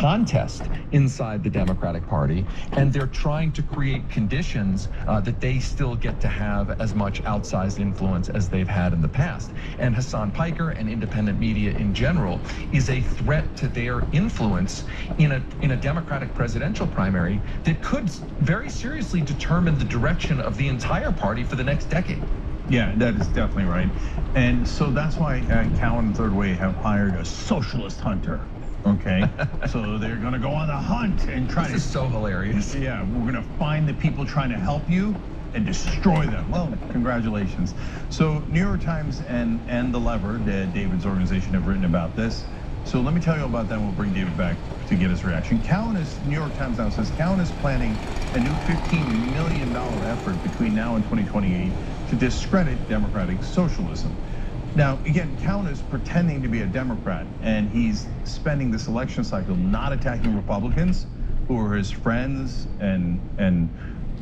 contest inside the Democratic Party, and they're trying to create conditions that they still get to have as much outsized influence as they've had in the past. And Hassan Piker and independent media in general is a threat to their influence in a Democratic presidential primary that could very seriously determine the direction of the entire party for the next decade. Yeah, that is definitely right. And so that's why Cowan and Third Way have hired a socialist hunter. Okay, so they're gonna go on the hunt and try to. This is so hilarious. Yeah, we're gonna find the people trying to help you and destroy them. Well, congratulations. So New York Times and The Lever, David's organization, have written about this. So let me tell you about that, and we'll bring David back to get his reaction. New York Times now says Cowan is planning a new $15 million effort between now and 2028 to discredit democratic socialism. Now, again, Cowan is pretending to be a Democrat, and he's spending this election cycle not attacking Republicans who are his friends and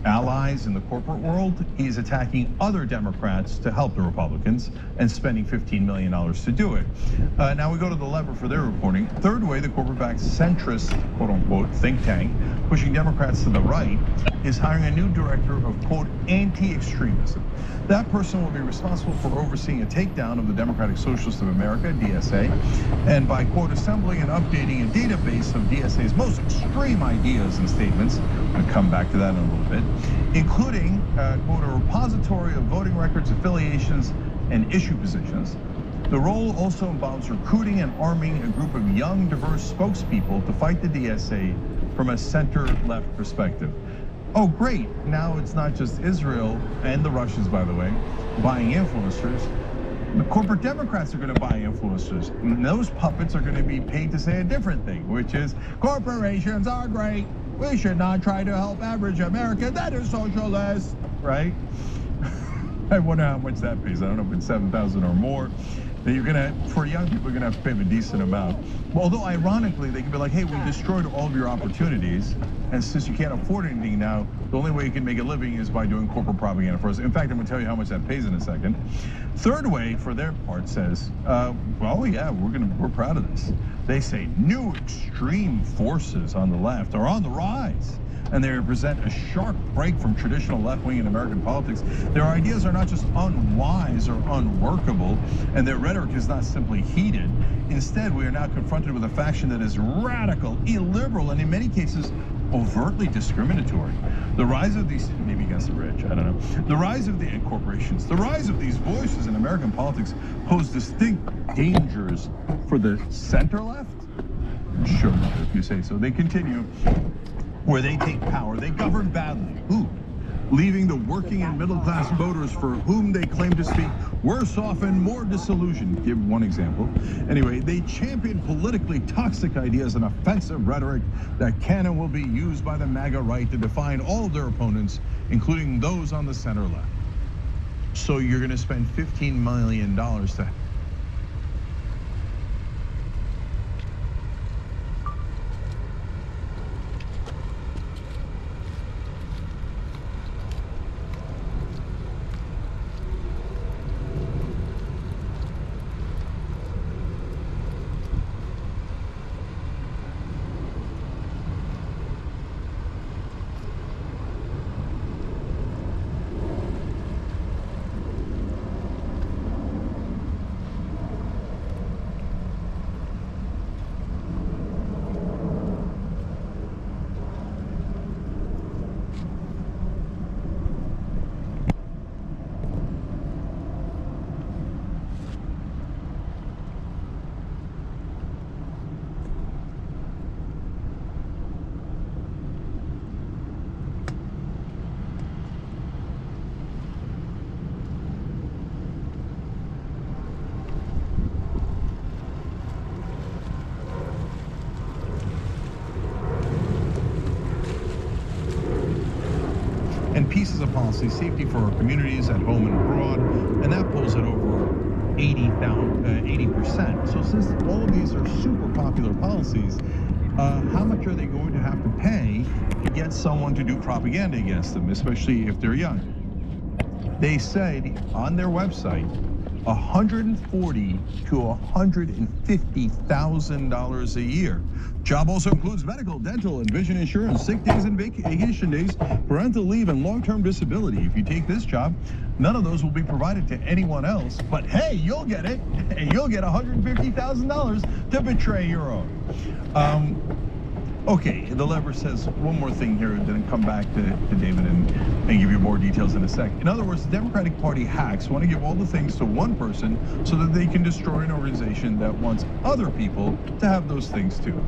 allies in the corporate world. He's attacking other Democrats to help the Republicans and spending $15 million to do it. Now we go to The Lever for their reporting. Third Way, the corporate-backed centrist, quote unquote, think tank, pushing Democrats to the right, is hiring a new director of, quote, anti-extremism. That person will be responsible for overseeing a takedown of the Democratic Socialists of America, DSA, and by, quote, assembling and updating a database of DSA's most extreme ideas and statements. I'll come back to that in a little bit, including, quote, a repository of voting records, affiliations, and issue positions. The role also involves recruiting and arming a group of young, diverse spokespeople to fight the DSA from a center-left perspective. Oh, great, now it's not just Israel and the Russians, by the way, buying influencers. The corporate Democrats are gonna buy influencers. And those puppets are gonna be paid to say a different thing, which is corporations are great. We should not try to help average American that is socialist, right? I wonder how much that pays. I don't know if it's 7,000 or more. That you're gonna, for young people, you're gonna have to pay them a decent amount. Well, although ironically, they could be like, hey, we destroyed all of your opportunities, and since you can't afford anything now, the only way you can make a living is by doing corporate propaganda for us. In fact, I'm gonna tell you how much that pays in a second. Third Way, for their part, says, well, yeah, we're proud of this. They say new extreme forces on the left are on the rise, and they represent a sharp break from traditional left-wing in American politics. Their ideas are not just unwise or unworkable, and their rhetoric is not simply heated. Instead, we are now confronted with a faction that is radical, illiberal, and in many cases, overtly discriminatory. The rise of these, maybe against the rich, I don't know. The rise of the corporations, the rise of these voices in American politics pose distinct dangers for the center-left? Sure, if you say so. They continue. Where they take power, they govern badly. Who? Leaving the working and middle-class voters for whom they claim to speak worse off and more disillusioned. Give one example. Anyway, they champion politically toxic ideas and offensive rhetoric that can and will be used by the MAGA right to define all of their opponents, including those on the center left. So you're gonna spend $15 million to pieces of policy, safety for our communities at home and abroad, and that pulls it over 80%. So since all of these are super popular policies, how much are they going to have to pay to get someone to do propaganda against them, especially if they're young? They said on their website $140,000 to $150,000 a year. Job also includes medical, dental, and vision insurance, sick days and vacation days, parental leave, and long-term disability. If you take this job, none of those will be provided to anyone else. But hey, you'll get it, and you'll get $150,000 to betray your own. Okay, the lever says one more thing here, then come back to David and give you more details in a sec. In other words, the Democratic Party hacks want to give all the things to one person so that they can destroy an organization that wants other people to have those things too.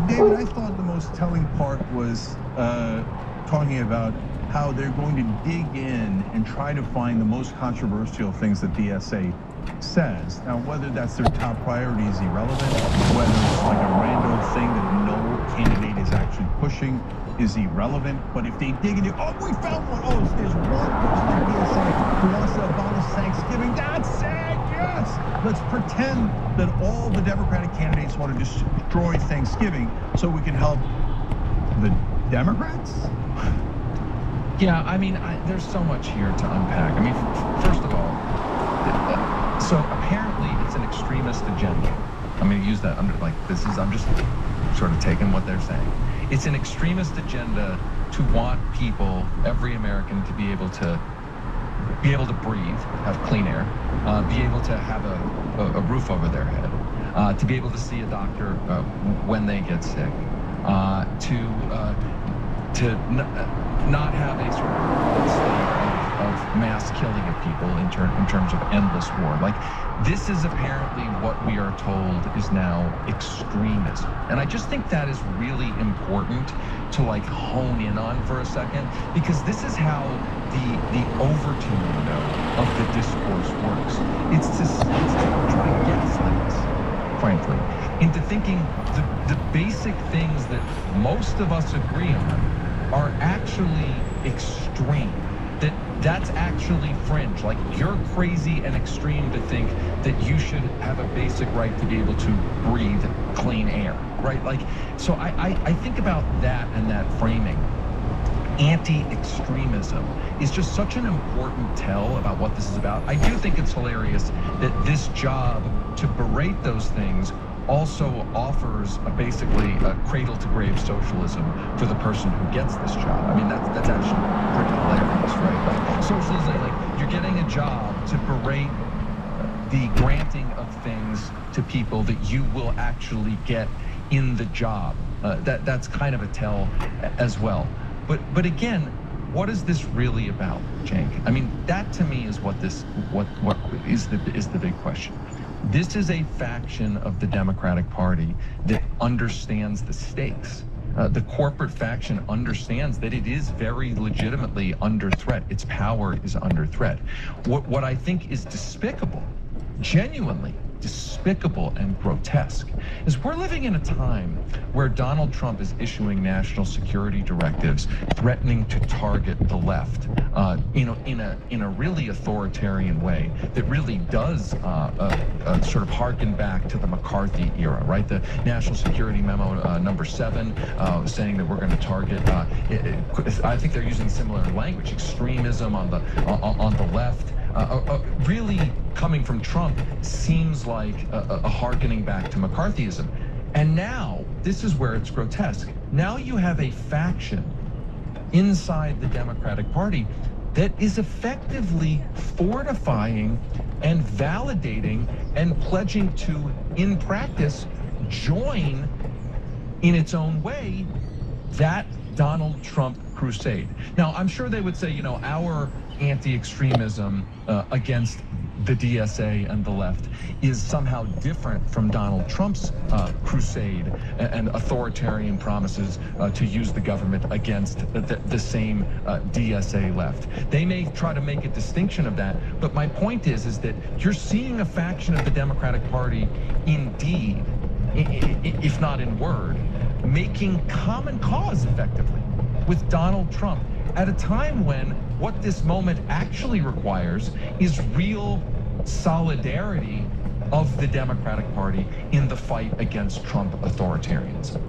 David, I thought the most telling part was talking about how they're going to dig in and try to find the most controversial things that DSA says. Now, whether that's their top priority is irrelevant, whether it's like a random thing that no candidate is actually pushing is irrelevant. But if they dig into, oh, we found one. Oh, there's one person at DSA who wants to abolish Thanksgiving. That's it, yes. Let's pretend that all the Democratic candidates want to destroy Thanksgiving so we can help the Democrats? Yeah, I mean, there's so much here to unpack. I mean, first of all, so apparently it's an extremist agenda. I'm going to use that under, like, this is, I'm just sort of taking what they're saying. It's an extremist agenda to want people, every American, to be able to breathe, have clean air, be able to have a roof over their head, to be able to see a doctor when they get sick, to not have a sort of mass killing of people in terms of endless war. Like, this is apparently what we are told is now extremism. And I just think that is really important to, like, hone in on for a second, because this is how the overtone of the discourse works. It's to try to gaslight us, frankly, into thinking the basic things that most of us agree on are actually extreme. That's actually fringe. Like, you're crazy and extreme to think that you should have a basic right to be able to breathe clean air, right? Like, so I think about that and that framing. Anti-extremism is just such an important tell about what this is about. I do think it's hilarious that this job to berate those things also offers basically a cradle-to-grave socialism for the person who gets this job. I mean, that's actually pretty hilarious, right? Like, socialism, like you're getting a job to berate the granting of things to people that you will actually get in the job. That's kind of a tell as well. But again, what is this really about, Cenk? I mean, that to me is what is the big question. This is a faction of the Democratic Party that understands the stakes. The corporate faction understands that it is very legitimately under threat. Its power is under threat. What I think is despicable, genuinely despicable and grotesque, is we're living in a time where Donald Trump is issuing national security directives threatening to target the left, in a really authoritarian way that really does sort of harken back to the McCarthy era, right? The National Security Memo number 7 saying that we're going to target. I think they're using similar language: extremism on the left. Really coming from Trump seems like a hearkening back to McCarthyism. And now, this is where it's grotesque. Now you have a faction inside the Democratic Party that is effectively fortifying and validating and pledging to, in practice, join in its own way that Donald Trump crusade. Now, I'm sure they would say, our anti-extremism against the DSA and the left is somehow different from Donald Trump's crusade and authoritarian promises to use the government against the same DSA left. They may try to make a distinction of that, but my point is that you're seeing a faction of the Democratic Party indeed, if not in word, making common cause effectively with Donald Trump at a time when what this moment actually requires is real solidarity of the Democratic Party in the fight against Trump authoritarianism.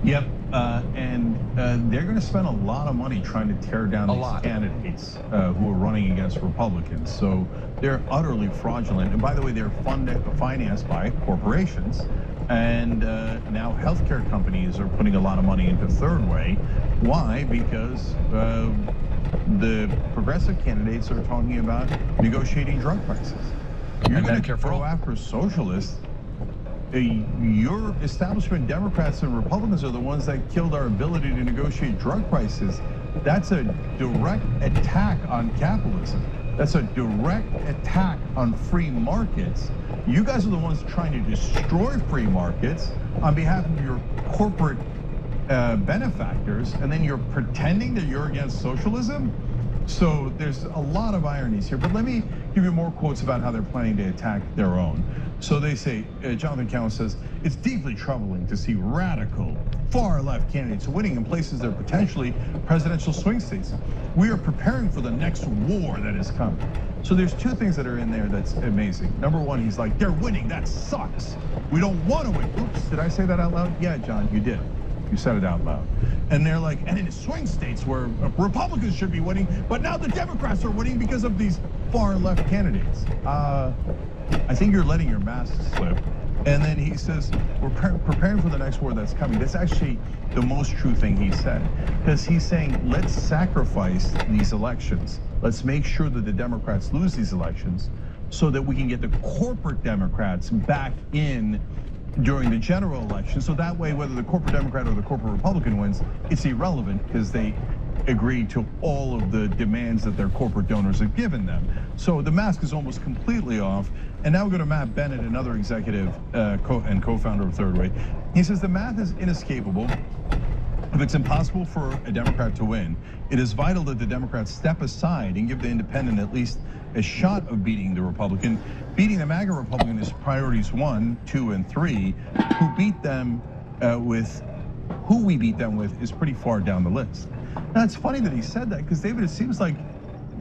Yep, and they're going to spend a lot of money trying to tear down these candidates who are running against Republicans. So they're utterly fraudulent. And by the way, they're financed by corporations. And now healthcare companies are putting a lot of money into Third Way. Why? Because the progressive candidates are talking about negotiating drug prices. You're going to go after socialists. Your establishment Democrats and Republicans are the ones that killed our ability to negotiate drug prices. That's a direct attack on capitalism. That's a direct attack on free markets. You guys are the ones trying to destroy free markets on behalf of your corporate benefactors, and then you're pretending that you're against socialism? So there's a lot of ironies here, but let me give you more quotes about how they're planning to attack their own. So they say, Jonathan Cowan says, it's deeply troubling to see radical, far-left candidates winning in places that are potentially presidential swing states. We are preparing for the next war that is coming. So there's two things that are in there that's amazing. Number one, he's like, they're winning, that sucks. We don't want to win. Oops, did I say that out loud? Yeah, John, you did. You said it out loud. And they're like, and in swing states where Republicans should be winning, but now the Democrats are winning because of these far-left candidates. I think you're letting your mask slip. And then he says, we're preparing for the next war that's coming. That's actually the most true thing he said. Because he's saying, let's sacrifice these elections. Let's make sure that the Democrats lose these elections so that we can get the corporate Democrats back in during the general election. So that way, whether the corporate Democrat or the corporate Republican wins, it's irrelevant because they agreed to all of the demands that their corporate donors have given them. So the mask is almost completely off. And now we go to Matt Bennett, another executive and co-founder of Third Way. He says the math is inescapable. If it's impossible for a Democrat to win, it is vital that the Democrats step aside and give the independent at least a shot of beating the Republican. Beating the MAGA Republican is priorities 1, 2, and 3. Who we beat them with is pretty far down the list. Now it's funny that he said that because David, it seems like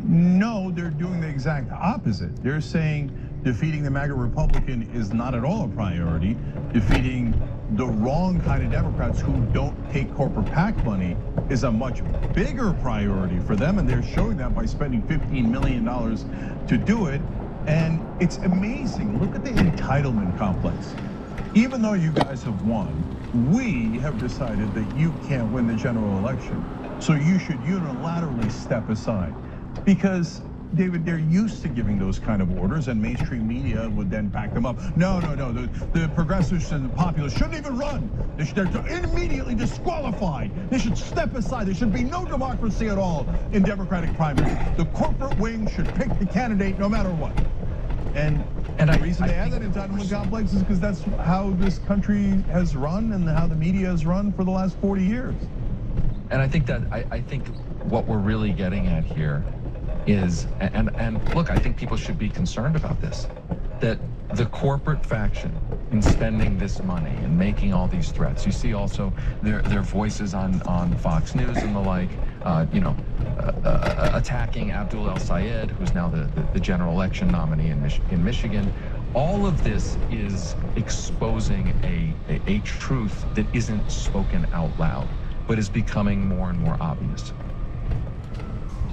no, they're doing the exact opposite. They're saying defeating the MAGA Republican is not at all a priority. Defeating the wrong kind of Democrats who don't take corporate PAC money is a much bigger priority for them, and they're showing that by spending $15 million to do it. And it's amazing. Look at the entitlement complex. even though you guys have won, we have decided that you can't win the general election. So you should unilaterally step aside. Because, David, they're used to giving those kind of orders, and mainstream media would then back them up. No, the progressives and the populists shouldn't even run. They're immediately disqualified. They should step aside. There should be no democracy at all in Democratic primaries. The corporate wing should pick the candidate no matter what. And the reason they have that entitlement complex is because that's how this country has run and how the media has run for the last 40 years. And I think that, I think what we're really getting at here is, and look, I think people should be concerned about this, that the corporate faction in spending this money and making all these threats, you see also their voices on Fox News and the like, attacking Abdul El-Sayed, who's now the general election nominee in Michigan. All of this is exposing a truth that isn't spoken out loud, but is becoming more and more obvious.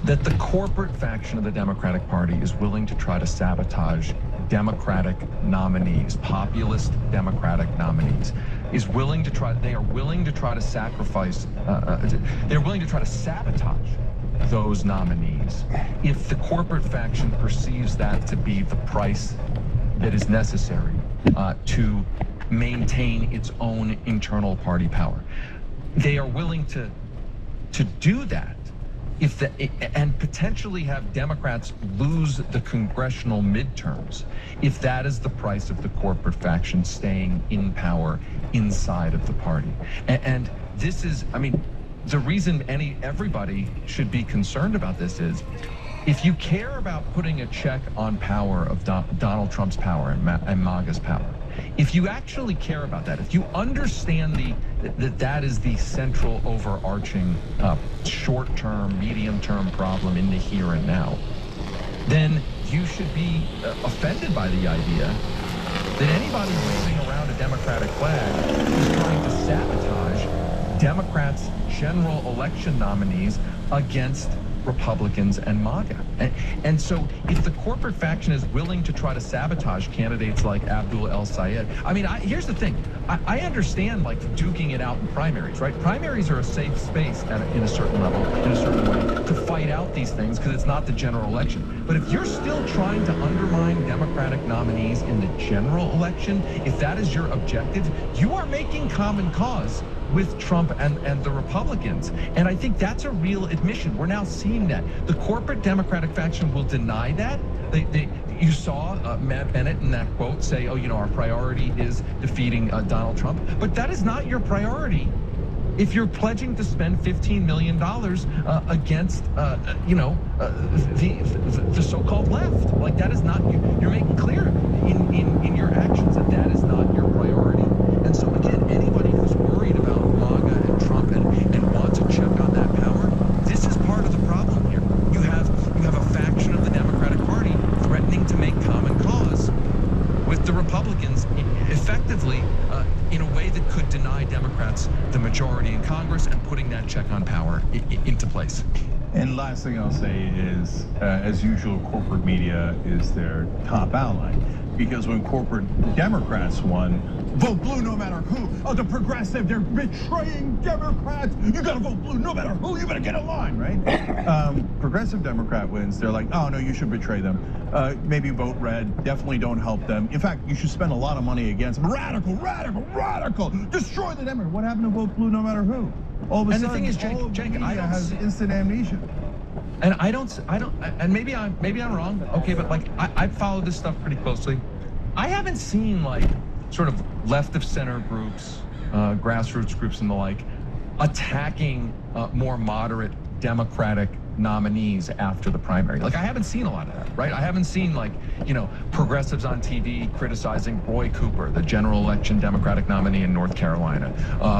That the corporate faction of the Democratic Party is willing to try to sabotage Democratic nominees, populist Democratic nominees, they are willing to try to sacrifice, they're willing to try to sabotage those nominees if the corporate faction perceives that to be the price that is necessary to maintain its own internal party power. They are willing to do that and potentially have Democrats lose the congressional midterms if that is the price of the corporate faction staying in power inside of the party. And this is, I mean, the reason everybody should be concerned about this is, if you care about putting a check on power of Donald Trump's power and MAGA's power, if you actually care about that, if you understand that is the central overarching short-term, medium-term problem in the here and now, then you should be offended by the idea that anybody waving around a Democratic flag is trying to sabotage Democrats' general election nominees against Republicans and MAGA. And so if the corporate faction is willing to try to sabotage candidates like Abdul El-Sayed, I mean, here's the thing. I understand like duking it out in primaries, right? Primaries are a safe space in a certain level, in a certain way, to fight out these things because it's not the general election. But if you're still trying to undermine Democratic nominees in the general election, if that is your objective, you are making common cause with Trump and the Republicans. And I think that's a real admission. We're now seeing that. The corporate Democratic faction will deny that. You saw Matt Bennett in that quote say, oh, our priority is defeating Donald Trump. But that is not your priority if you're pledging to spend $15 million against, the so-called left. Like, that is not, you're making clear in your actions that is not your priority. And so again, anybody who's worried about MAGA and Trump and wants a check on that power, this is part of the problem here. You have a faction of the Democratic Party threatening to make common cause with the Republicans effectively in a way that could deny Democrats the majority in Congress and putting that check on power into place. And last thing I'll say is, as usual, corporate media is their top ally. Because when corporate Democrats won, vote blue no matter who. Oh, the progressive, they're betraying Democrats. You gotta vote blue no matter who. You better get in line, right? Progressive Democrat wins. They're like, oh no, you should betray them. Maybe vote red. Definitely don't help them. In fact, you should spend a lot of money against them. Radical. Destroy the Democrats. What happened to vote blue no matter who? All of a sudden, the thing is, Cenk, I has instant amnesia. And I don't, and maybe I'm wrong. Okay, but like I follow this stuff pretty closely. I haven't seen like sort of left of center groups, grassroots groups and the like, attacking more moderate Democratic nominees after the primary. Like, I haven't seen a lot of that, right? I haven't seen like, progressives on TV criticizing Roy Cooper, the general election Democratic nominee in North Carolina,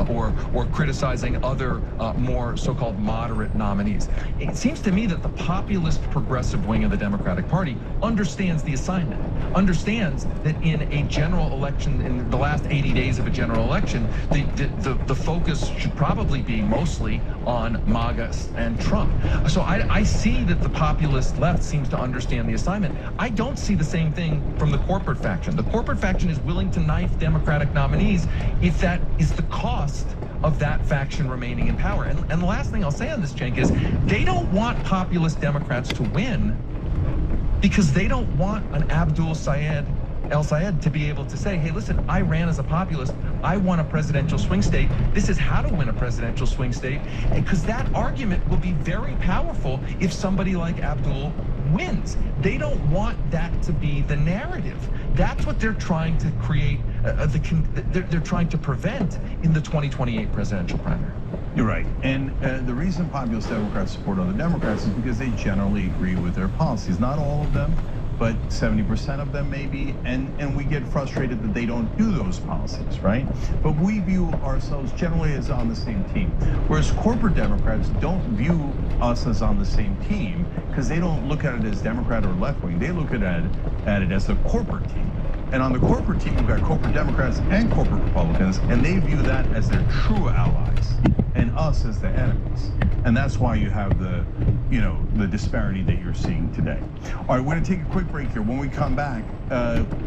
or criticizing other more so-called moderate nominees. It seems to me that the populist progressive wing of the Democratic Party understands the assignment, understands that in a general election, in the last 80 days of a general election, the focus should probably be mostly on MAGA and Trump. So I see that the populist left seems to understand the assignment. I don't see the same thing from the corporate faction. The corporate faction is willing to knife Democratic nominees if that is the cost of that faction remaining in power. And the last thing I'll say on this, Cenk, is they don't want populist Democrats to win because they don't want an Abdul El-Sayed to be able to say, hey, listen, I ran as a populist. I won a presidential swing state. This is how to win a presidential swing state. Because that argument will be very powerful if somebody like Abdul wins. They don't want that to be the narrative. That's what they're trying to create, they're trying to prevent in the 2028 presidential primary. You're right. And the reason populist Democrats support other Democrats is because they generally agree with their policies. Not all of them, but 70% of them maybe, and we get frustrated that they don't do those policies, right? But we view ourselves generally as on the same team. Whereas corporate Democrats don't view us as on the same team because they don't look at it as Democrat or left wing. They look at it as a corporate team. And on the corporate team, we've got corporate Democrats and corporate Republicans, and they view that as their true allies and us as the enemies. And that's why you have the disparity that you're seeing today. All right, we're gonna take a quick break here. When we come back,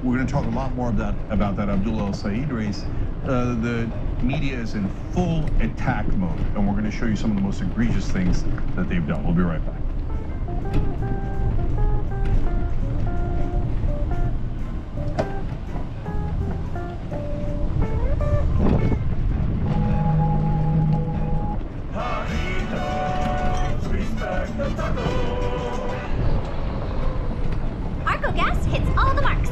we're gonna talk a lot more about that Abdul El-Sayed race. The media is in full attack mode, and we're gonna show you some of the most egregious things that they've done. We'll be right back. Arco Gas hits all the marks.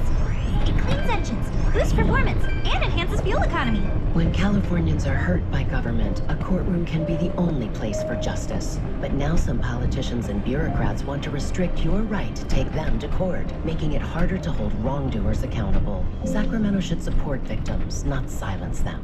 It cleans engines, boosts performance, and enhances fuel economy. When Californians are hurt by government, a courtroom can be the only place for justice. But now some politicians and bureaucrats want to restrict your right to take them to court, making it harder to hold wrongdoers accountable. Sacramento should support victims, not silence them.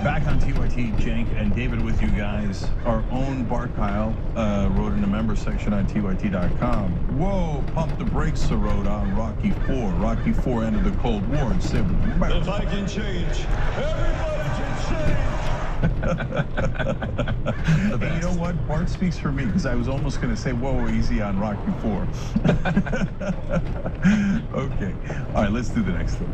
Back on TYT, Cenk and David with you guys. Our own Bart Kyle wrote in the member section on TYT.com. Whoa, pump the brakes, wrote on Rocky IV. Rocky IV ended the Cold War and said, if I can change, everybody can change. Hey, you know what? Bart speaks for me because I was almost going to say, whoa, easy on Rocky IV. Okay. All right, let's do the next one.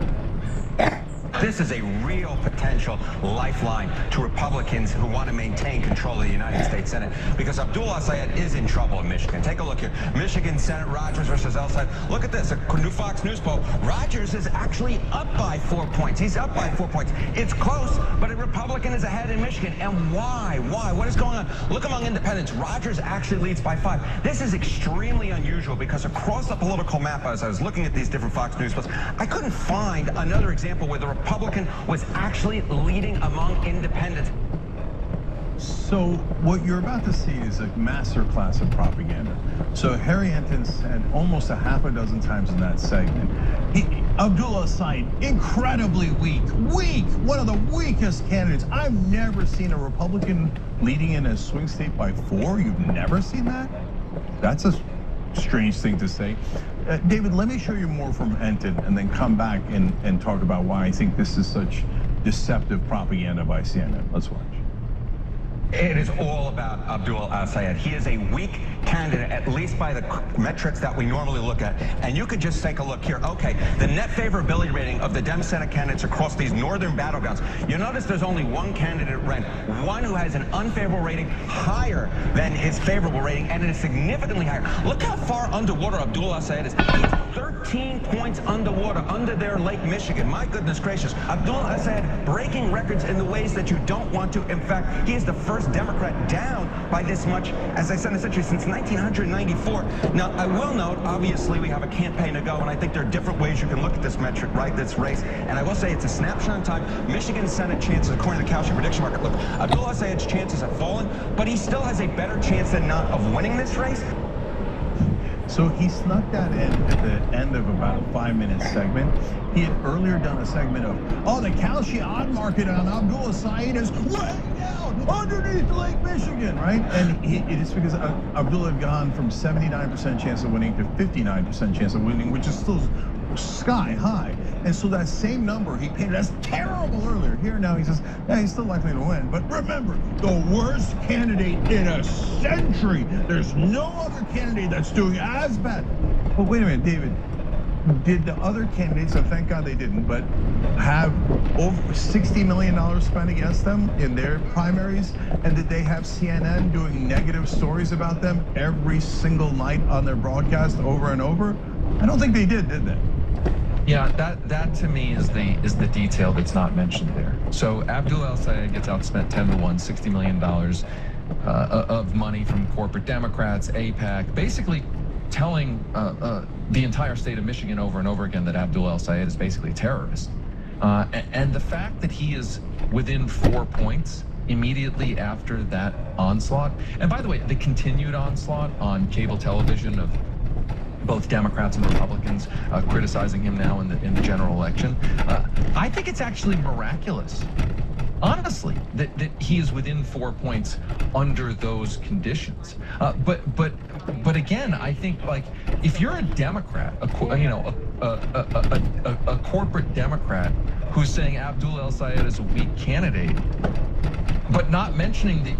This is a real potential lifeline to Republicans who want to maintain control of the United States Senate, because Abdul El-Sayed is in trouble in Michigan. Take a look here. Michigan Senate, Rogers versus El-Sayed. Look at this, a new Fox News poll. Rogers is actually up by 4 points. He's up by 4 points. It's close, but a Republican is ahead in Michigan. And why? Why? What is going on? Look among independents. Rogers actually leads by 5. This is extremely unusual because across the political map, as I was looking at these different Fox News polls, I couldn't find another example where the Republican was actually leading among independents. So what you're about to see is a master class of propaganda. So Harry Enton said almost a half a dozen times in that segment, Abdullah Said, incredibly weak, one of the weakest candidates. I've never seen a Republican leading in a swing state by 4. You've never seen that? That's a strange thing to say. David, let me show you more from Enton and then come back and talk about why I think this is such deceptive propaganda by CNN. Let's watch. It is all about Abdul al-Sayed. He is a weak candidate, at least by the metrics that we normally look at. And you could just take a look here. Okay, the net favorability rating of the Dem Senate candidates across these northern battlegrounds. You notice there's only one candidate ranked, one who has an unfavorable rating higher than his favorable rating, and it is significantly higher. Look how far underwater Abdul al-Sayed is. He's 13 points underwater, under their Lake Michigan. My goodness gracious. Abdul al-Sayed breaking records in the ways that you don't want to. In fact, he is the first Democrat down by this much, as I said, in a century, since 1994. Now, I will note, obviously, we have a campaign to go, and I think there are different ways you can look at this metric, right, this race. And I will say it's a snapshot in time. Michigan Senate chances, according to the Kalshi prediction market, look, Abdul al-Sayed's chances have fallen, but he still has a better chance than not of winning this race. So he snuck that in at the end of about a 5-minute segment. He had earlier done a segment of, oh, the Kalshi odd market on Abdul Said is way down underneath Lake Michigan, right? And it is because Abdul had gone from 79% chance of winning to 59% chance of winning, which is still sky high. And so that same number he painted as terrible earlier. Here now he says, yeah, he's still likely to win. But remember, the worst candidate in a century. There's no other candidate that's doing as bad. But wait a minute, David. Did the other candidates, and thank God they didn't, but have over $60 million spent against them in their primaries? And did they have CNN doing negative stories about them every single night on their broadcast over and over? I don't think they did they? Yeah, that to me is the detail that's not mentioned there. So Abdul al-Sayed gets outspent 10-1, $60 million of money from corporate Democrats, AIPAC, basically telling the entire state of Michigan over and over again that Abdul al-Sayed is basically a terrorist. And the fact that he is within 4 points immediately after that onslaught, and by the way, the continued onslaught on cable television of both Democrats and Republicans criticizing him now in the general election, I think it's actually miraculous, honestly, that he is within 4 points under those conditions. But again, I think, like, if you're a Democrat, a corporate Democrat who's saying Abdul al-Sayed is a weak candidate, but not mentioning that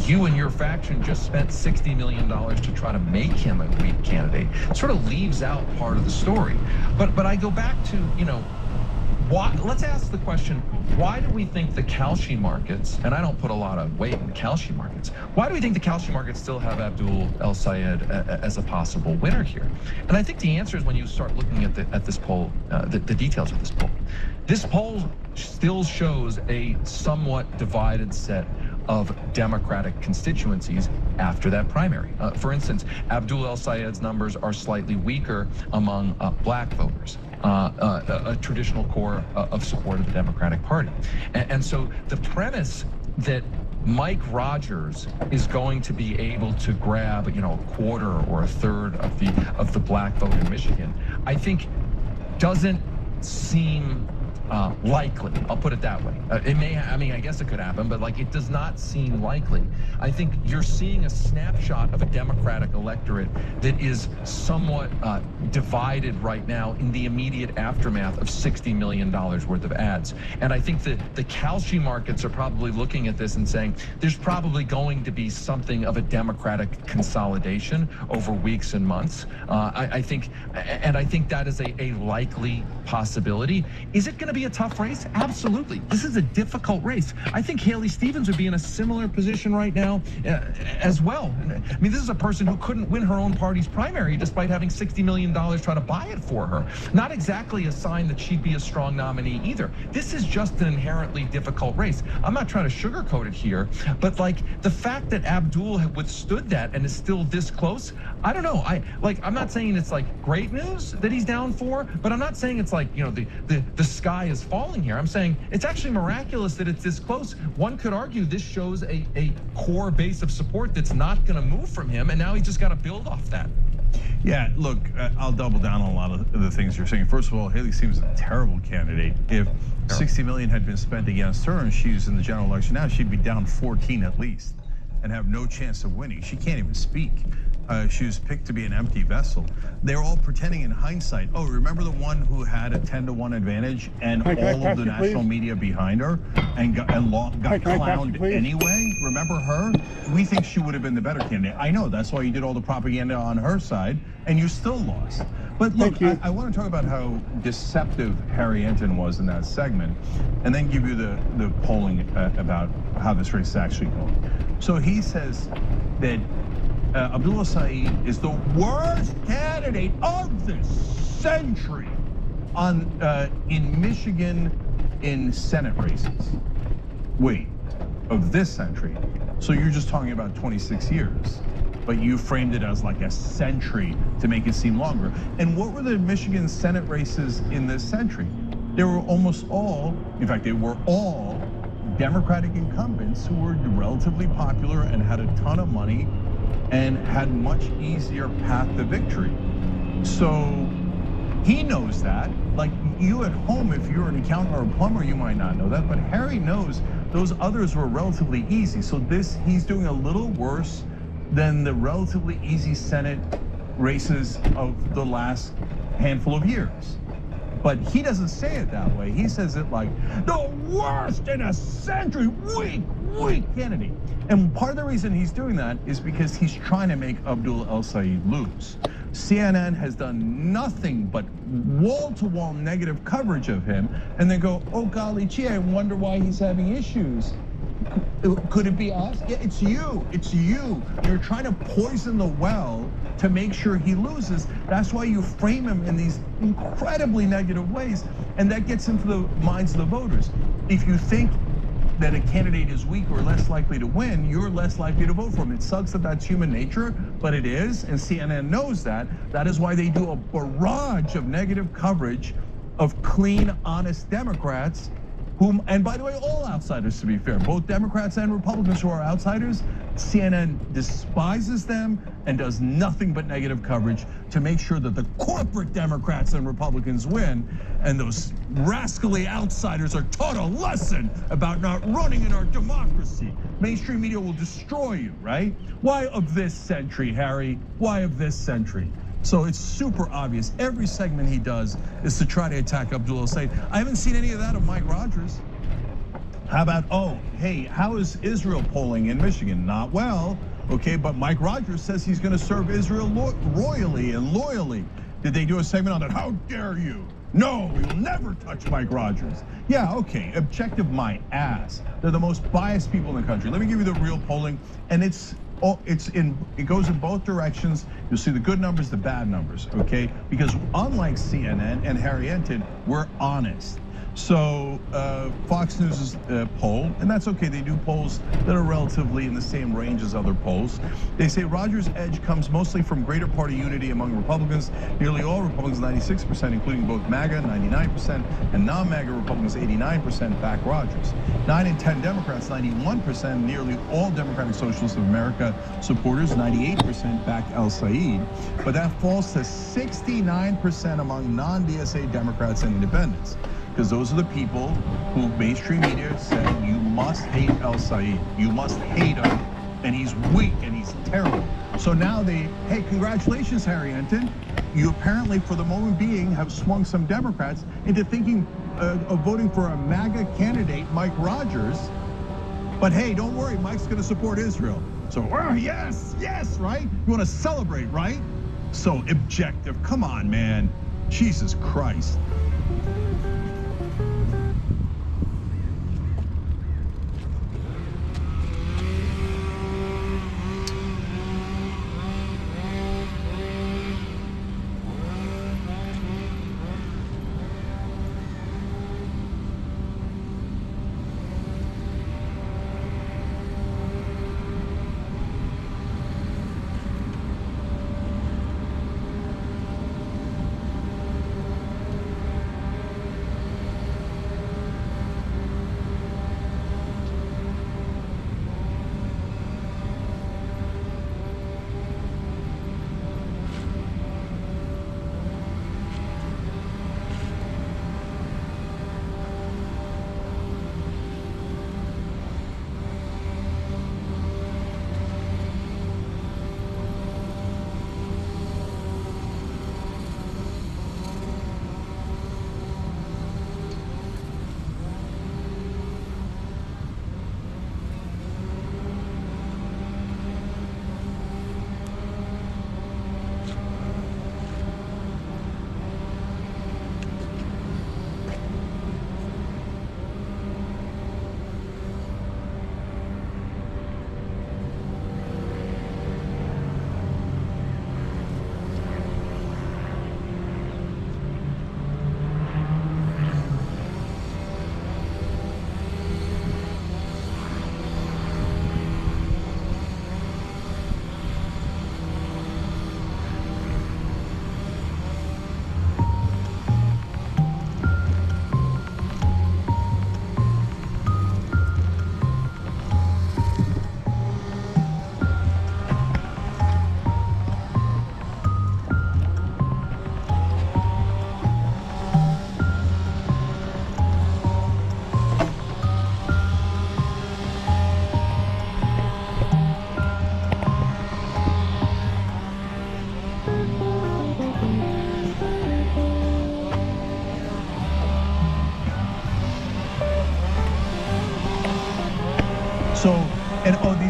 you and your faction just spent $60 million to try to make him a weak candidate, sort of leaves out part of the story. But I go back to, why, let's ask the question, why do we think the Kalshi markets, and I don't put a lot of weight in the Kalshi markets, why do we think the Kalshi markets still have Abdul al-Sayed as a possible winner here? And I think the answer is when you start looking at this poll, the details of this poll. This poll still shows a somewhat divided set of Democratic constituencies after that primary. For instance, Abdul al-Sayed's numbers are slightly weaker among black voters, a traditional core of support of the Democratic Party. And so the premise that Mike Rogers is going to be able to grab, a quarter or a third of the black vote in Michigan, I think doesn't seem likely. I'll put it that way. It may, I guess it could happen, but it does not seem likely. I think you're seeing a snapshot of a Democratic electorate that is somewhat divided right now in the immediate aftermath of $60 million worth of ads. And I think that the Kalshi markets are probably looking at this and saying there's probably going to be something of a Democratic consolidation over weeks and months. I think that is a likely possibility. Is it going to be a tough race? Absolutely. This is a difficult race. I think Haley Stevens would be in a similar position right now as well. This is a person who couldn't win her own party's primary despite having $60 million try to buy it for her. Not exactly a sign that she'd be a strong nominee either. This is just an inherently difficult race. I'm not trying to sugarcoat it here, but the fact that Abdul had withstood that and is still this close, I don't know. I'm not saying it's great news that he's down 4, but I'm not saying it's the sky is falling here. I'm saying it's actually miraculous that it's this close. One could argue this shows a core base of support that's not going to move from him, and now he's just got to build off that. Yeah, look, I'll double down on a lot of the things you're saying. First of all, Haley seems a terrible candidate. If 60 million had been spent against her and she's in the general election now, she'd be down 14 at least and have no chance of winning. She can't even speak. She was picked to be an empty vessel. They're all pretending in hindsight. Oh, remember the one who had a 10-to-1 advantage and all of the national media behind her and got clowned anyway? Remember her? We think she would have been the better candidate. I know, that's why you did all the propaganda on her side and you still lost. But look, I want to talk about how deceptive Harry Enten was in that segment and then give you the polling about how this race is actually going. So he says that Abdullah Saeed is the worst candidate of this century in Michigan in Senate races. Wait, of this century? So you're just talking about 26 years, but you framed it as like a century to make it seem longer. And what were the Michigan Senate races in this century? They were almost all, in fact, they were all Democratic incumbents who were relatively popular and had a ton of money and had much easier path to victory. So he knows that. Like you at home, if you're an accountant or a plumber, you might not know that, but Harry knows those others were relatively easy. So he's doing a little worse than the relatively easy Senate races of the last handful of years. But he doesn't say it that way. He says it like, the worst in a century, weak candidate. And part of the reason he's doing that is because he's trying to make Abdullah El-Sayed lose. CNN has done nothing but wall-to-wall negative coverage of him, and they go, oh golly gee, I wonder why he's having issues. Could it be us? Yeah, it's you. You're trying to poison the well to make sure he loses. That's why you frame him in these incredibly negative ways, and that gets into the minds of the voters. If you think that a candidate is weak or less likely to win, you're less likely to vote for him. It sucks that that's human nature, but it is, and CNN knows that. That is why they do a barrage of negative coverage of clean, honest Democrats whom, and by the way, all outsiders, to be fair, both Democrats and Republicans who are outsiders, CNN despises them and does nothing but negative coverage to make sure that the corporate Democrats and Republicans win, and those rascally outsiders are taught a lesson about not running in our democracy. Mainstream media will destroy you, right? Why of this century, Harry? Why of this century? So it's super obvious. Every segment he does is to try to attack Abdullah Saeed. I haven't seen any of that of Mike Rogers. How about, oh, hey, how is Israel polling in Michigan? Not well, okay, but Mike Rogers says he's gonna serve Israel royally and loyally. Did they do a segment on that? How dare you? No, we will never touch Mike Rogers. Yeah, okay, objective my ass. They're the most biased people in the country. Let me give you the real polling, and it goes in both directions. You'll see the good numbers, the bad numbers, okay? Because unlike CNN and Harry Enten, we're honest. So Fox News's poll, and that's okay, they do polls that are relatively in the same range as other polls. They say Rogers' edge comes mostly from greater party unity among Republicans. Nearly all Republicans, 96%, including both MAGA, 99%, and non-MAGA Republicans, 89%, back Rogers. 9 in 10 Democrats, 91%, nearly all Democratic Socialists of America supporters, 98%, back El-Sayed. But that falls to 69% among non-DSA Democrats and independents. Because those are the people who mainstream media said, you must hate El-Sayed. You must hate him. And he's weak and he's terrible. So now hey, congratulations, Harry Enten. You apparently, for the moment being, have swung some Democrats into thinking of voting for a MAGA candidate, Mike Rogers. But hey, don't worry, Mike's gonna support Israel. So, yes, right? You wanna celebrate, right? So objective, come on, man. Jesus Christ.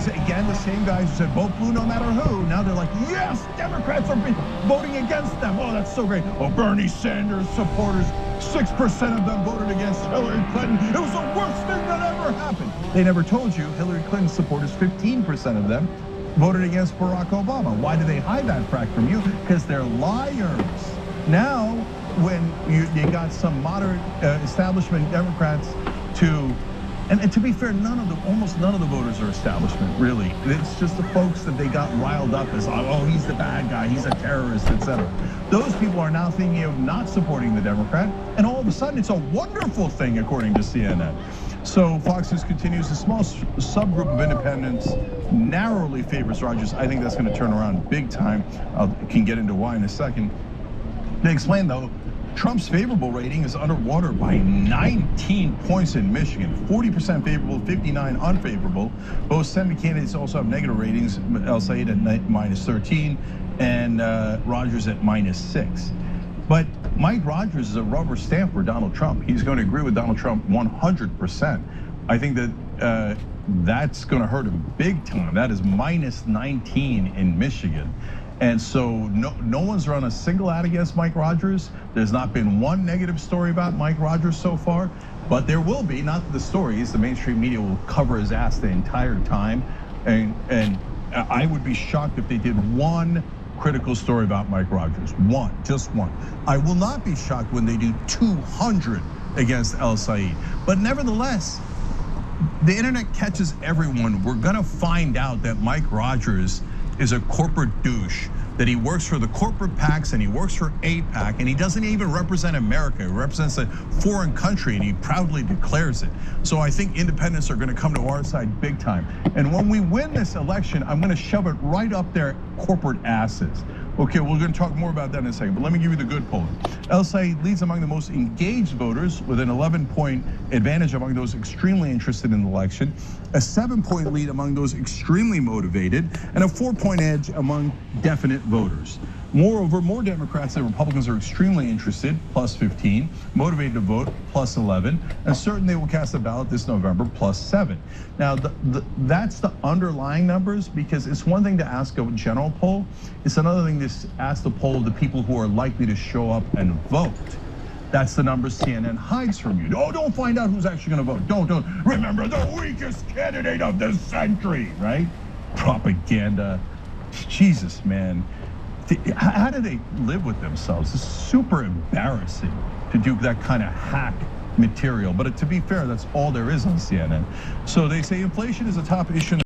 these, again, the same guys who said vote blue no matter who. Now they're like, yes, Democrats are voting against them. Oh, that's so great. Oh, Bernie Sanders supporters, 6% of them voted against Hillary Clinton. It was the worst thing that ever happened. They never told you Hillary Clinton supporters, 15% of them voted against Barack Obama. Why do they hide that fact from you? Because they're liars. Now, when you got some moderate establishment Democrats and to be fair, almost none of the voters are establishment, really. It's just the folks that they got riled up as, oh, he's the bad guy, he's a terrorist, etc. Those people are now thinking of not supporting the Democrat, and all of a sudden it's a wonderful thing, according to CNN. So Fox News continues, a small subgroup of independents narrowly favors Rogers. I think that's going to turn around big time. I can get into why in a second. They explain, though, Trump's favorable rating is underwater by 19 points in Michigan, 40% favorable, 59 unfavorable. Both Senate candidates also have negative ratings, El Said at -13 and Rogers at -6. But Mike Rogers is a rubber stamp for Donald Trump. He's going to agree with Donald Trump 100%. I think that that's going to hurt him big time. That is -19 in Michigan. And so no one's run a single ad against Mike Rogers. There's not been one negative story about Mike Rogers so far, but there will be, not the stories. The mainstream media will cover his ass the entire time. And I would be shocked if they did one critical story about Mike Rogers. One, just one. I will not be shocked when they do 200 against El Said. But nevertheless, the internet catches everyone. We're gonna find out that Mike Rogers is a corporate douche, that he works for the corporate PACs and he works for AIPAC, and he doesn't even represent America. He represents a foreign country, and he proudly declares it. So I think independents are gonna come to our side big time. And when we win this election, I'm gonna shove it right up their corporate asses. Okay, we're gonna talk more about that in a second, but let me give you the good poll. El Said leads among the most engaged voters with an 11-point advantage among those extremely interested in the election, a 7-point lead among those extremely motivated, and a 4-point edge among definite voters. Moreover, more Democrats than Republicans are extremely interested, +15, motivated to vote, +11, and certain they will cast a ballot this November, +7. Now, that's the underlying numbers, because it's one thing to ask a general poll, it's another thing to ask the poll of the people who are likely to show up and vote. That's the numbers CNN hides from you. Oh, don't find out who's actually gonna vote. Don't. Remember, the weakest candidate of the century, right? Propaganda. Jesus, man. How do they live with themselves? It's super embarrassing to do that kind of hack material. But to be fair, that's all there is on CNN. So they say inflation is a top issue.